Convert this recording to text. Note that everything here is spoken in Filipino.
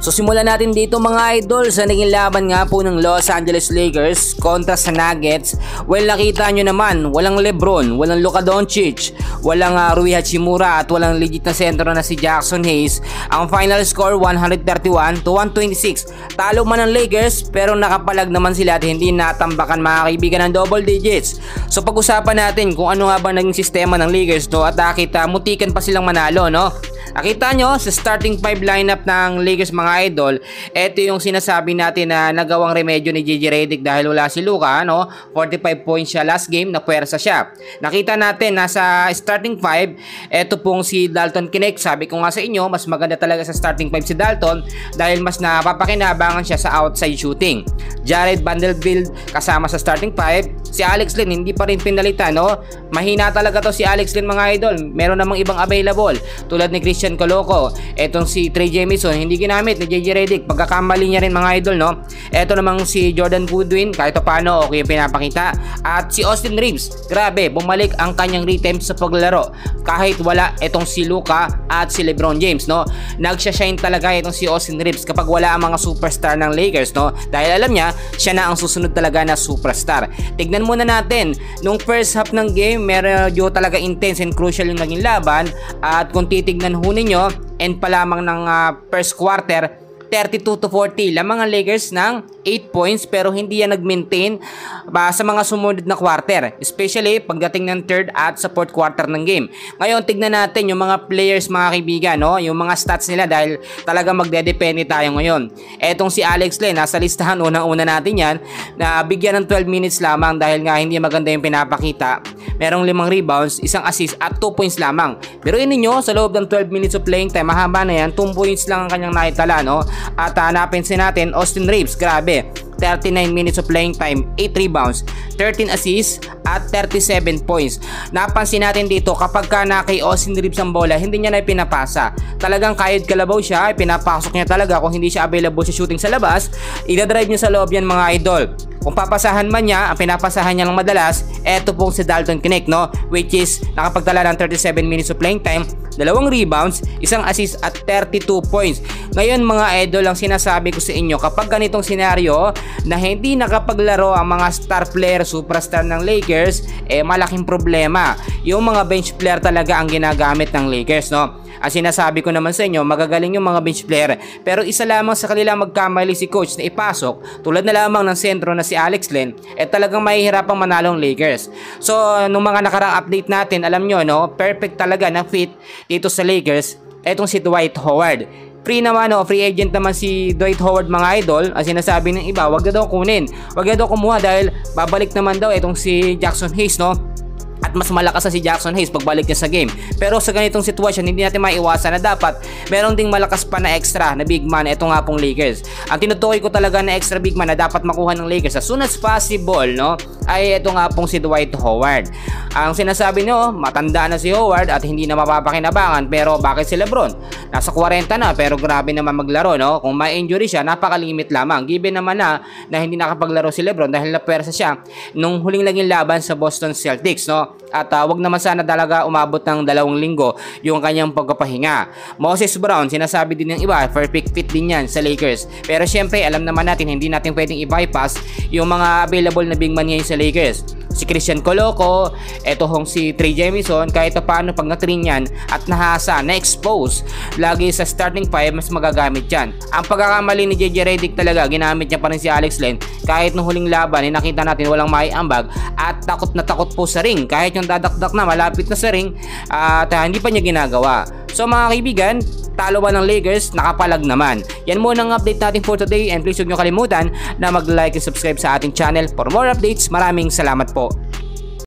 So simulan natin dito mga idol sa naging laban nga po ng Los Angeles Lakers kontra sa Nuggets. Well, nakita nyo naman, walang LeBron, walang Luka Doncic, walang Rui Hachimura at walang legit na sentro na si Jackson Hayes. Ang final score 131-126. Talo man ang Lakers pero nakapalag naman sila at hindi natambakan mga kaibigan ng double digits. So pag-usapan natin kung ano nga ba naging sistema ng Lakers at nakita mutikan pa silang manalo, no? Nakita nyo sa starting 5 lineup ng Lakers mga idol, ito yung sinasabi natin na nagawang remedyo ni JJ Redick dahil wala si Luka, no? 45 points siya last game, napuwersa siya. Nakita natin nasa starting 5, ito pong si Dalton Knecht. Sabi ko nga sa inyo, mas maganda talaga sa starting 5 si Dalton dahil mas napapakinabangan siya sa outside shooting. Jared Vanderbilt kasama sa starting 5. Si Alex Len hindi pa rin pinalitan, no? Mahina talaga to si Alex Len mga idol. Meron namang ibang available tulad ni Christian Coloco. Etong si Trey Jemison hindi ginamit ni JJ Redick. Pagkakamali niya rin mga idol, no? Eto namang si Jordan Goodwin, kahit paano okay yung pinapakita. At si Austin Reeves, grabe, bumalik ang kanyang rhythm sa paglaro kahit wala etong si Luka at si LeBron James, no? Nagsha-shine talaga itong si Austin Reeves kapag wala ang mga superstar ng Lakers, no? Dahil alam niya, siya na ang susunod talaga na superstar. Tignan muna natin, nung first half ng game, medyo talaga intense and crucial yung naging laban. At kung titignan ho ninyo, end pa lamang ng first quarter, 32-40 lamang ang Lakers ng 8 points pero hindi yan nag-maintain sa mga sumunod na quarter, especially pagdating ng third at sa fourth quarter ng game. Ngayon tignan natin yung mga players mga kaibigan, no? Yung mga stats nila dahil talaga magdedepende tayo ngayon. Etong si Alex Len, nasa listahan unang-una natin yan na bigyan ng 12 minutes lamang dahil nga hindi maganda yung pinapakita. Merong 5 rebounds, 1 assist at 2 points lamang. Pero ninyo sa loob ng 12 minutes of playing time, mahaba na yan, 2 points lang ang kanyang naitala, no? At napansin natin, Austin Reeves, grabe, 39 minutes of playing time, 8 rebounds, 13 assists at 37 points. Napansin natin dito kapag ka na kay Austin Reeves ang bola, hindi niya na pinapasa. Talagang kahit kalabaw siya, pinapasok niya talaga. Kung hindi siya available sa shooting sa labas, idadrive niya sa loob yan mga idol. Kung papasahan man niya, ang pinapasahan niya lang madalas, eto pong si Dalton Knecht, no? Which is nakapagtala ng 37 minutes of playing time, 2 rebounds, 1 assist at 32 points. Ngayon mga idol, ang sinasabi ko sa inyo, kapag ganitong senaryo na hindi nakapaglaro ang mga star player, superstar ng Lakers, malaking problema. Yung mga bench player talaga ang ginagamit ng Lakers, no? Ang sinasabi ko naman sa inyo, magagaling yung mga bench player, pero isa lamang sa kanila magkamali si coach na ipasok, tulad na lamang ng sentro na si Alex Len, talagang mahihirapang manalo ang Lakers. So nung mga nakarang update natin, alam nyo, no, perfect talaga na fit dito sa Lakers etong si Dwight Howard. Free naman, no, free agent naman si Dwight Howard mga idol. Ang sinasabi ng iba, wag na daw kunin, wag na daw kumuha dahil babalik naman daw etong si Jackson Hayes, no? At mas malakas na si Jackson Hayes pagbalik niya sa game. Pero sa ganitong sitwasyon, hindi natin maiiwasan na dapat meron ding malakas pa na extra na big man. Ito nga pong Lakers. Ang tinutukoy ko talaga na extra big man na dapat makuha ng Lakers as soon as possible, no, ay ito nga pong si Dwight Howard. Ang sinasabi nyo, matanda na si Howard at hindi na mapapakinabangan. Pero bakit si LeBron? Nasa 40 na pero grabe naman maglaro, no? Kung may injury siya, napakalimit lamang. Given naman na hindi nakapaglaro si LeBron dahil napuwersa siya nung huling naging laban sa Boston Celtics, no? At wag naman sana talaga umabot ng 2 linggo yung kanyang pagpapahinga. Moses Brown, sinasabi din ng iba, perfect fit din yan sa Lakers. Pero syempre, alam naman natin, hindi natin pwedeng i-bypass yung mga available na big man ngayon sa Lakers. Si Christian Coloco, eto hong si Trey Jemison, kahit paano pag natrin yan at nahasa, na-expose, lagi sa starting 5, mas magagamit yan. Ang pagkakamali ni JJ Redick talaga, ginamit niya pa rin si Alex Len. Kahit nung huling laban, nakita natin walang maiambag at takot na takot po sa ring. Kahit yung dadakdak na, malapit na sa ring, at hindi pa niya ginagawa. So mga kaibigan, talo ba ng Lakers? Nakapalag naman. Yan muna ang update natin for today and please huwag nyo kalimutan na mag-like and subscribe sa ating channel for more updates. Maraming salamat po.